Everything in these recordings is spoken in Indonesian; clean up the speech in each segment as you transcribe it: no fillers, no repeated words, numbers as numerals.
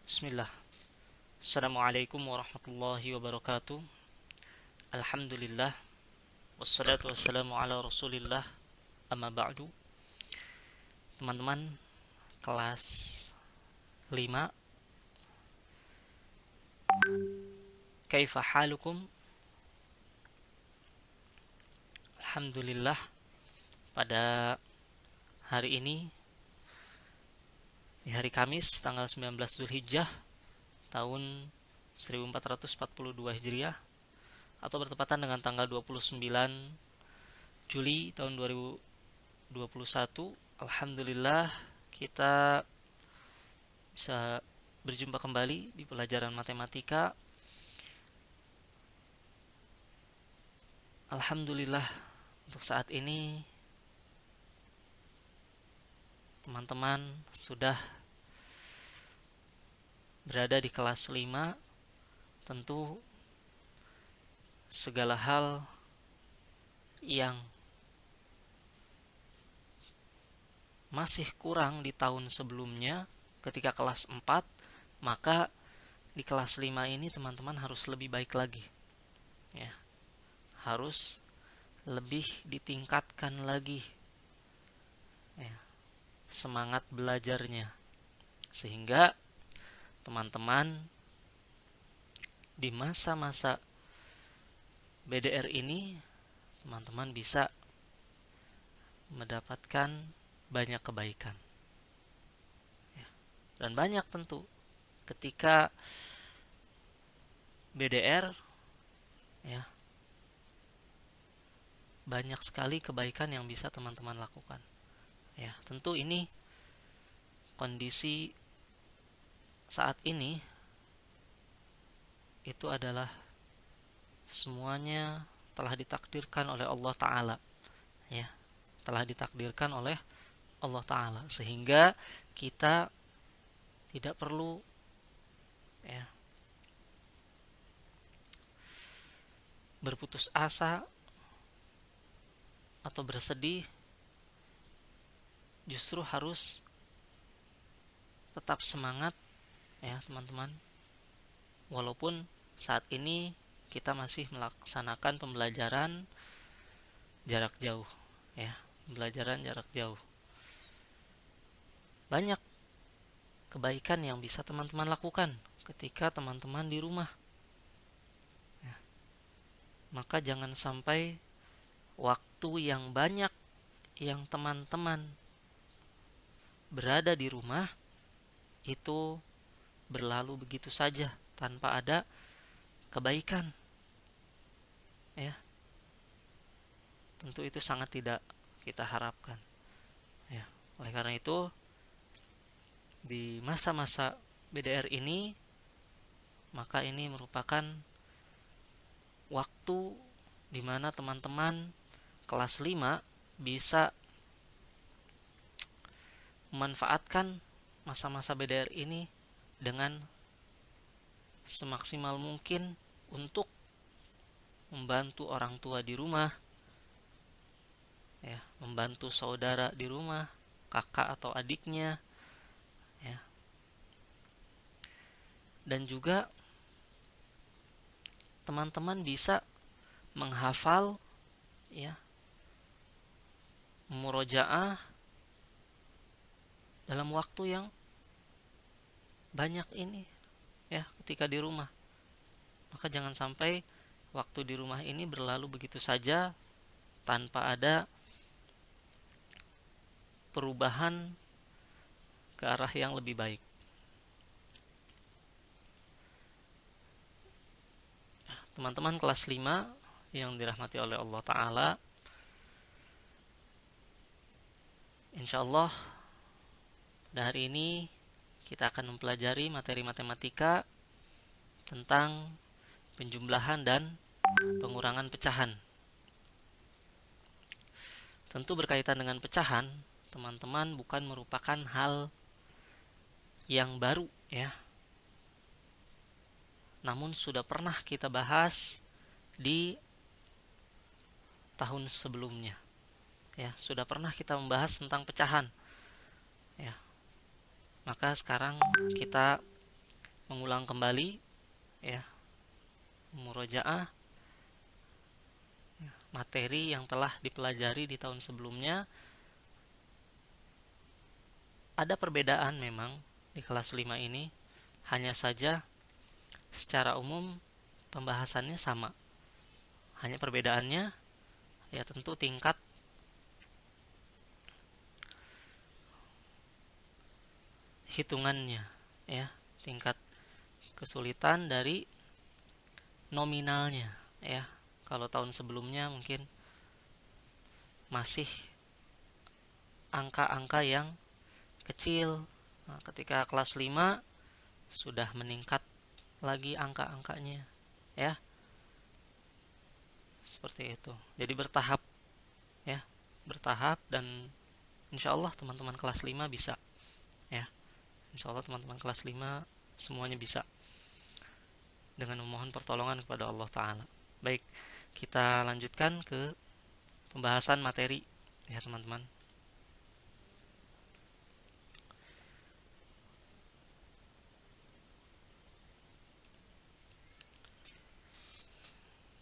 Bismillah. Assalamualaikum warahmatullahi wabarakatuh. Alhamdulillah. Wassalatu wassalamu ala rasulillah. Amma ba'du. Teman-teman kelas 5, kaifa halukum? Alhamdulillah, pada hari ini, di hari Kamis tanggal 19 Zulhijjah tahun 1442 Hijriah, atau bertepatan dengan tanggal 29 Juli tahun 2021. Alhamdulillah, kita bisa berjumpa kembali di pelajaran matematika. Alhamdulillah, untuk saat ini teman-teman sudah berada di kelas 5. Tentu segala hal yang masih kurang di tahun sebelumnya ketika kelas 4, maka di kelas 5 ini teman-teman harus lebih baik lagi. Ya, harus lebih ditingkatkan lagi, ya, semangat belajarnya, sehingga teman-teman di masa-masa BDR ini teman-teman bisa mendapatkan banyak kebaikan, ya. Dan banyak tentu ketika BDR, ya, banyak sekali kebaikan yang bisa teman-teman lakukan. Ya, tentu ini kondisi saat ini itu adalah semuanya telah ditakdirkan oleh Allah Ta'ala, ya, telah ditakdirkan oleh Allah Ta'ala, sehingga kita tidak perlu, ya, berputus asa atau bersedih. Justru harus tetap semangat, ya teman-teman, walaupun saat ini kita masih melaksanakan pembelajaran jarak jauh, ya, pembelajaran jarak jauh. Banyak kebaikan yang bisa teman-teman lakukan ketika teman-teman di rumah, ya. Maka jangan sampai waktu yang banyak yang teman-teman berada di rumah itu berlalu begitu saja tanpa ada kebaikan, ya. Tentu itu sangat tidak kita harapkan, ya. Oleh karena itu, di masa-masa BDR ini, maka ini merupakan waktu di mana teman-teman kelas 5 bisa memanfaatkan masa-masa BDR ini dengan semaksimal mungkin untuk membantu orang tua di rumah, ya, membantu saudara di rumah, kakak atau adiknya, ya. Dan juga teman-teman bisa menghafal, ya, murojaah dalam waktu yang banyak ini, ya, ketika di rumah. Maka jangan sampai waktu di rumah ini berlalu begitu saja tanpa ada perubahan ke arah yang lebih baik. Teman-teman kelas 5 yang dirahmati oleh Allah Ta'ala, insyaallah pada hari ini kita akan mempelajari materi matematika tentang penjumlahan dan pengurangan pecahan. Tentu berkaitan dengan pecahan, teman-teman, bukan merupakan hal yang baru, ya. Namun sudah pernah kita bahas di tahun sebelumnya, ya. Sudah pernah kita membahas tentang pecahan, ya. Maka sekarang kita mengulang kembali ya, murojaah materi yang telah dipelajari di tahun sebelumnya. Ada perbedaan memang di kelas 5 ini, hanya saja secara umum pembahasannya sama. Hanya perbedaannya ya tentu tingkat hitungannya ya, tingkat kesulitan dari nominalnya ya. Kalau tahun sebelumnya mungkin masih angka-angka yang kecil. Nah, ketika kelas 5 sudah meningkat lagi angka-angkanya ya. Seperti itu. Jadi bertahap ya, bertahap, dan insya Allah teman-teman kelas 5 bisa ya. Insya Allah teman-teman kelas 5 semuanya bisa dengan memohon pertolongan kepada Allah Ta'ala. Baik, kita lanjutkan ke pembahasan materi ya teman-teman.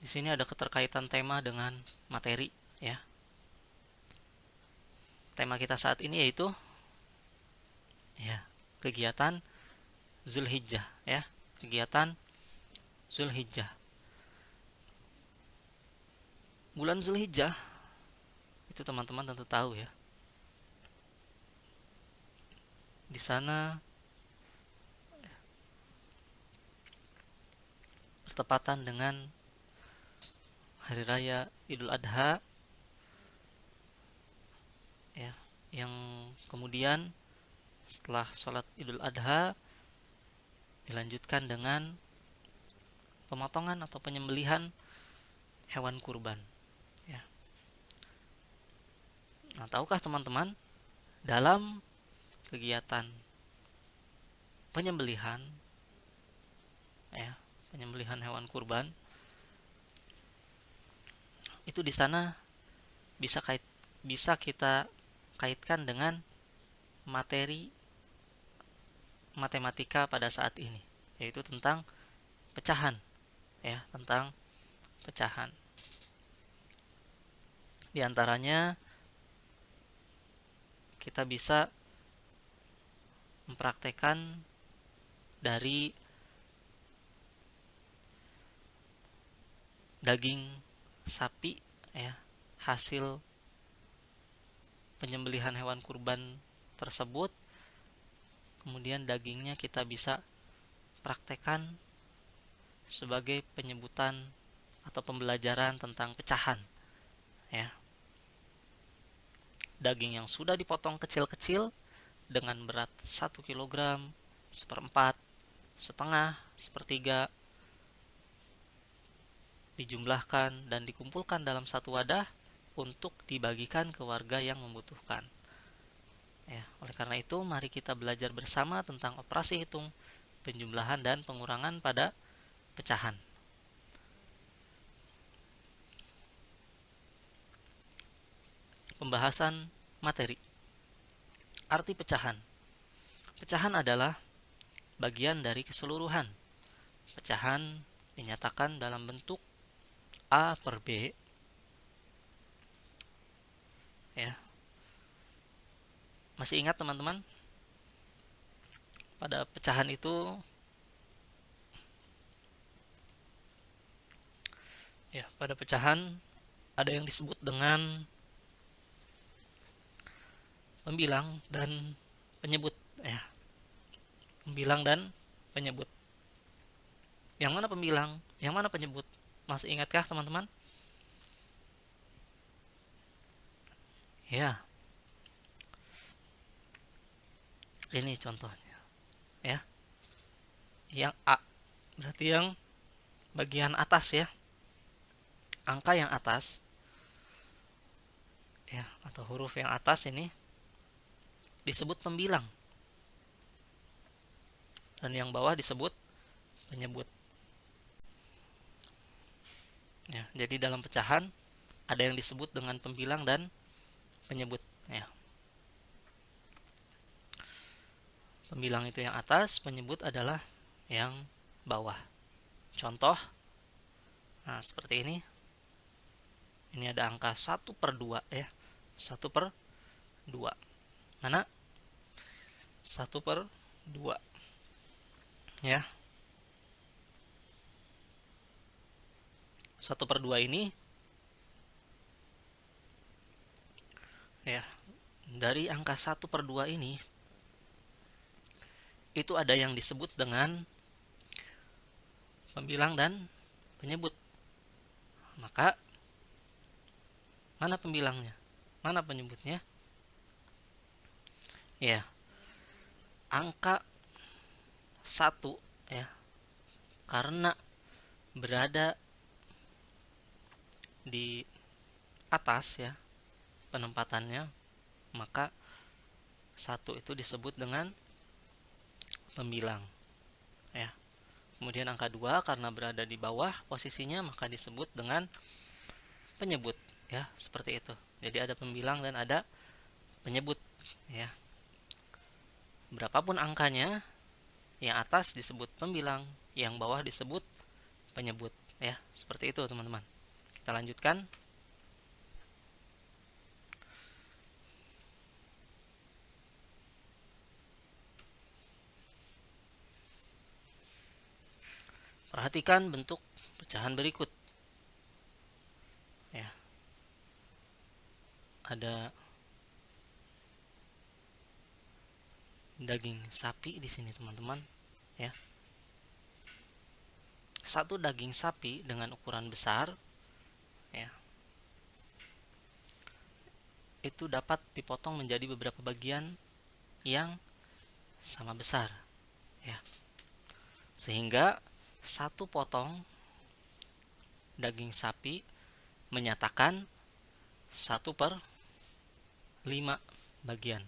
Di sini ada keterkaitan tema dengan materi ya. Tema kita saat ini yaitu ya, kegiatan Zulhijjah ya, kegiatan Zulhijjah. Bulan Zulhijjah itu teman-teman tentu tahu ya. Di sana bertepatan dengan hari raya Idul Adha ya, yang kemudian setelah sholat Idul Adha dilanjutkan dengan pemotongan atau penyembelihan hewan kurban ya. Nah, tahukah teman-teman, dalam kegiatan penyembelihan ya, penyembelihan hewan kurban itu di sana bisa kita kaitkan dengan materi matematika pada saat ini, yaitu tentang pecahan ya, tentang pecahan. Di antaranya kita bisa mempraktekkan dari daging sapi ya, hasil penyembelihan hewan kurban tersebut. Kemudian dagingnya kita bisa praktekkan sebagai penyebutan atau pembelajaran tentang pecahan ya. Daging yang sudah dipotong kecil-kecil dengan berat 1 kilogram, seperempat, setengah, sepertiga, dijumlahkan dan dikumpulkan dalam satu wadah untuk dibagikan ke warga yang membutuhkan ya. Oleh karena itu, mari kita belajar bersama tentang operasi hitung, penjumlahan, dan pengurangan pada pecahan. Pembahasan materi. Arti pecahan. Pecahan adalah bagian dari keseluruhan. Pecahan dinyatakan dalam bentuk A per B ya. Masih ingat teman-teman? Pada pecahan itu ya, pada pecahan ada yang disebut dengan pembilang dan penyebut ya. Pembilang dan penyebut. Yang mana pembilang, yang mana penyebut? Masih ingatkah teman-teman? Ya. Ini contohnya ya. Yang A berarti yang bagian atas ya. Angka yang atas ya, atau huruf yang atas ini disebut pembilang, dan yang bawah disebut penyebut ya. Jadi dalam pecahan ada yang disebut dengan pembilang dan penyebut ya. Pembilang itu yang atas, penyebut adalah yang bawah. Contoh, nah seperti ini. Ini ada angka 1/2 ya. 1/2. Mana? 1/2 ya. 1/2 ini ya, dari angka 1/2 ini itu ada yang disebut dengan pembilang dan penyebut. Maka mana pembilangnya? Mana penyebutnya? Ya, angka 1 ya, karena berada di atas ya penempatannya, maka 1 itu disebut dengan pembilang ya. Kemudian angka 2 karena berada di bawah posisinya, maka disebut dengan penyebut ya, seperti itu. Jadi ada pembilang dan ada penyebut ya. Berapapun angkanya, yang atas disebut pembilang, yang bawah disebut penyebut ya. Seperti itu teman-teman. Kita lanjutkan. Perhatikan bentuk pecahan berikut. Ya. Ada daging sapi di sini teman-teman ya. Satu daging sapi dengan ukuran besar ya, itu dapat dipotong menjadi beberapa bagian yang sama besar ya. Sehingga satu potong daging sapi menyatakan 1/5 bagian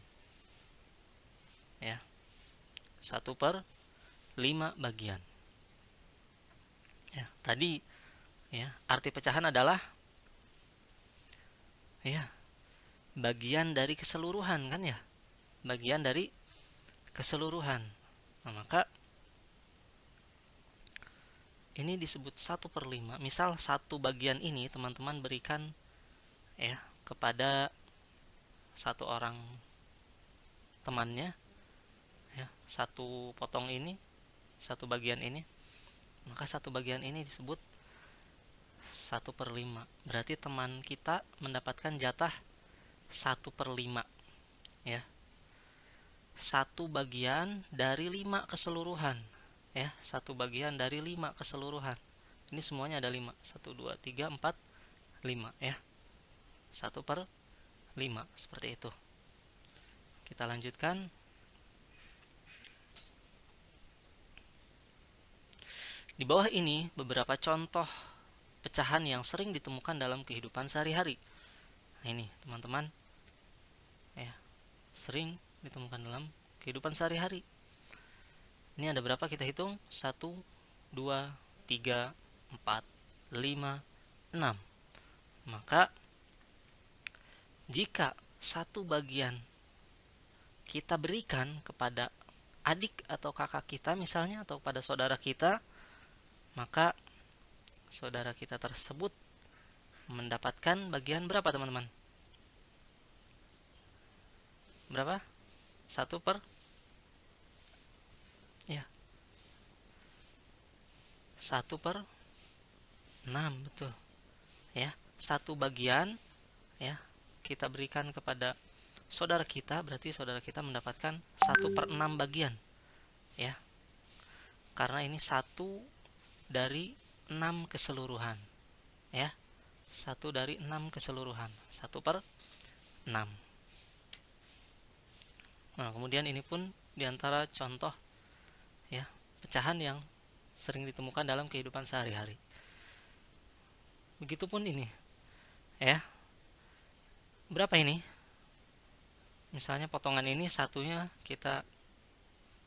ya. 1/5 bagian ya. Tadi ya, arti pecahan adalah ya, bagian dari keseluruhan kan ya. Bagian dari keseluruhan. Nah, maka ini disebut 1/5. Misal satu bagian ini teman-teman berikan ya kepada satu orang temannya ya, satu potong ini, satu bagian ini, maka satu bagian ini disebut 1/5. Berarti teman kita mendapatkan jatah 1/5 ya. Satu bagian dari 5 keseluruhan ya, satu bagian dari 5 keseluruhan. Ini semuanya ada 5. 1 2 3 4 5 ya. 1/5 seperti itu. Kita lanjutkan. Di bawah ini beberapa contoh pecahan yang sering ditemukan dalam kehidupan sehari-hari. Nah, ini teman-teman ya, sering ditemukan dalam kehidupan sehari-hari. Ini ada berapa kita hitung? 1 2 3 4 5 6. Maka jika satu bagian kita berikan kepada adik atau kakak kita misalnya, atau pada saudara kita, maka saudara kita tersebut mendapatkan bagian berapa teman-teman? Berapa? 1 per ya, 1/6, betul ya. Satu bagian ya kita berikan kepada saudara kita, berarti saudara kita mendapatkan 1/6 bagian ya, karena ini 1 dari 6 keseluruhan ya. 1 dari 6 keseluruhan, 1/6. Nah, kemudian ini pun diantara contoh ya pecahan yang sering ditemukan dalam kehidupan sehari-hari. Begitupun ini ya. Berapa ini? Misalnya potongan ini satunya kita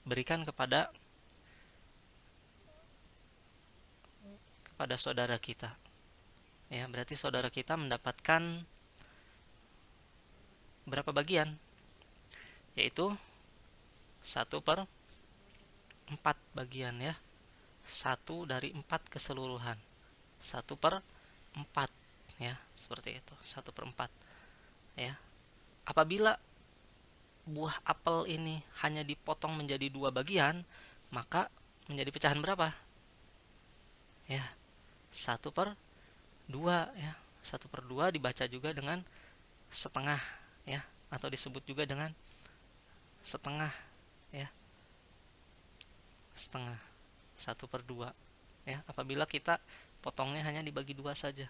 berikan kepada saudara kita ya, berarti saudara kita mendapatkan berapa bagian? Yaitu 1/4 bagian ya. 1 dari 4 keseluruhan. 1/4, ya, seperti itu. 1/4, ya. Apabila buah apel ini hanya dipotong menjadi 2 bagian, maka menjadi pecahan berapa? Ya, 1/2, ya. 1/2 dibaca juga dengan setengah, ya, atau disebut juga dengan setengah, ya. Setengah, 1/2, ya. Apabila kita potongnya hanya dibagi 2 saja,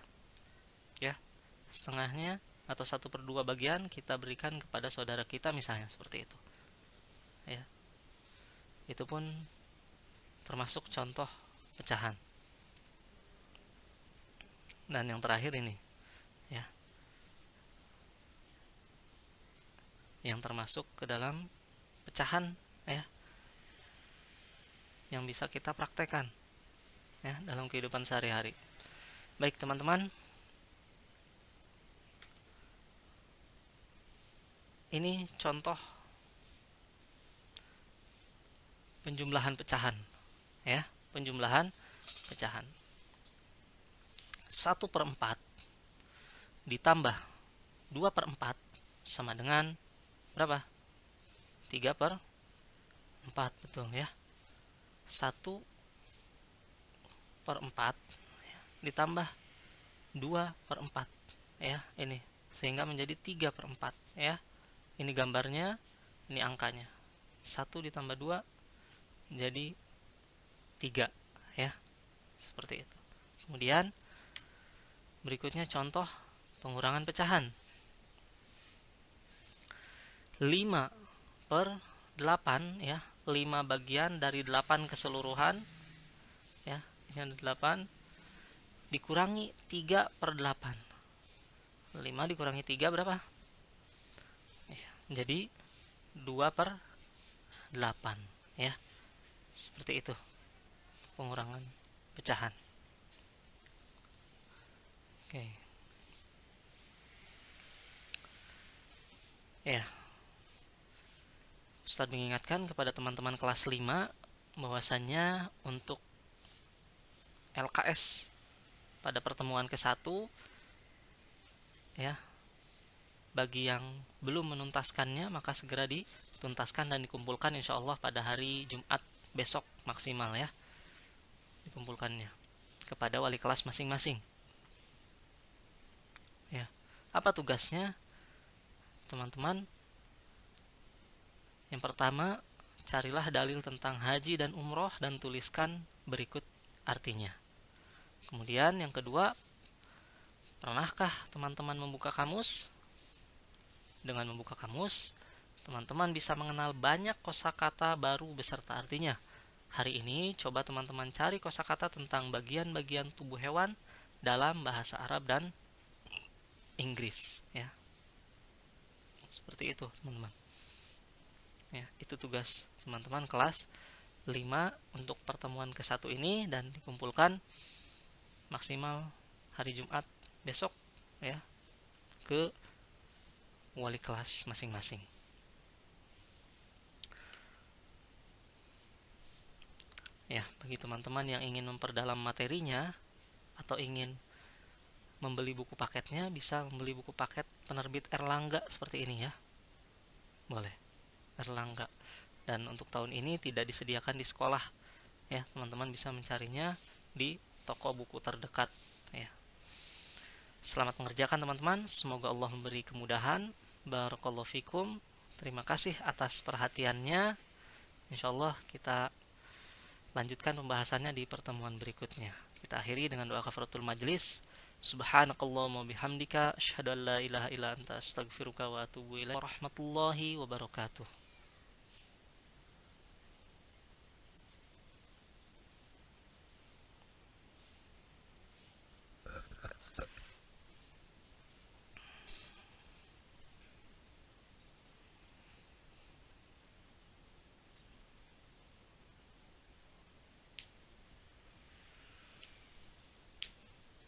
ya. Setengahnya atau 1/2 bagian kita berikan kepada saudara kita misalnya, seperti itu, ya. Itu pun termasuk contoh pecahan. Dan yang terakhir ini, ya, yang termasuk ke dalam pecahan, ya, yang bisa kita praktekkan, ya, dalam kehidupan sehari-hari. Baik teman-teman, ini contoh penjumlahan pecahan, ya, penjumlahan pecahan. 1/4 ditambah 2/4 sama dengan berapa? 3/4, betul, ya. 1/4 ditambah 2/4, ya, ini sehingga menjadi 3/4, ya. Ini gambarnya, ini angkanya. 1 ditambah 2 jadi 3, ya. Seperti itu. Kemudian berikutnya contoh pengurangan pecahan. 5/8, ya. 5 bagian dari 8 keseluruhan, ya. Ini ada 8 dikurangi 3/8. 5 dikurangi 3 berapa? Ya, jadi 2/8, ya. Seperti itu pengurangan pecahan. Oke. Ya. Ustadz mengingatkan kepada teman-teman kelas 5 bahwasannya untuk LKS pada pertemuan ke-1, ya, bagi yang belum menuntaskannya maka segera dituntaskan dan dikumpulkan insyaallah pada hari Jumat besok maksimal, ya, dikumpulkannya kepada wali kelas masing-masing, ya. Apa tugasnya teman-teman? Yang pertama, carilah dalil tentang haji dan umroh dan tuliskan berikut artinya. Kemudian yang kedua, pernahkah teman-teman membuka kamus? Dengan membuka kamus, teman-teman bisa mengenal banyak kosakata baru beserta artinya. Hari ini coba teman-teman cari kosakata tentang bagian-bagian tubuh hewan dalam bahasa Arab dan Inggris, ya. Seperti itu, teman-teman. Ya, itu tugas teman-teman kelas 5 untuk pertemuan ke-1 ini dan dikumpulkan maksimal hari Jumat besok, ya, ke wali kelas masing-masing. Ya, bagi teman-teman yang ingin memperdalam materinya atau ingin membeli buku paketnya, bisa membeli buku paket penerbit Erlangga seperti ini, ya. Boleh, Erlangga. Dan untuk tahun ini tidak disediakan di sekolah, ya. Teman-teman bisa mencarinya di toko buku terdekat, ya. Selamat mengerjakan teman-teman. Semoga Allah memberi kemudahan. Barakallahu fikum. Terima kasih atas perhatiannya. Insyaallah kita lanjutkan pembahasannya di pertemuan berikutnya. Kita akhiri dengan doa kafaratul majlis. Subhanakallahumma bihamdika asyhadu an la ilaha illa anta astaghfiruka wa atubu ilaik. Warahmatullahi wabarakatuh.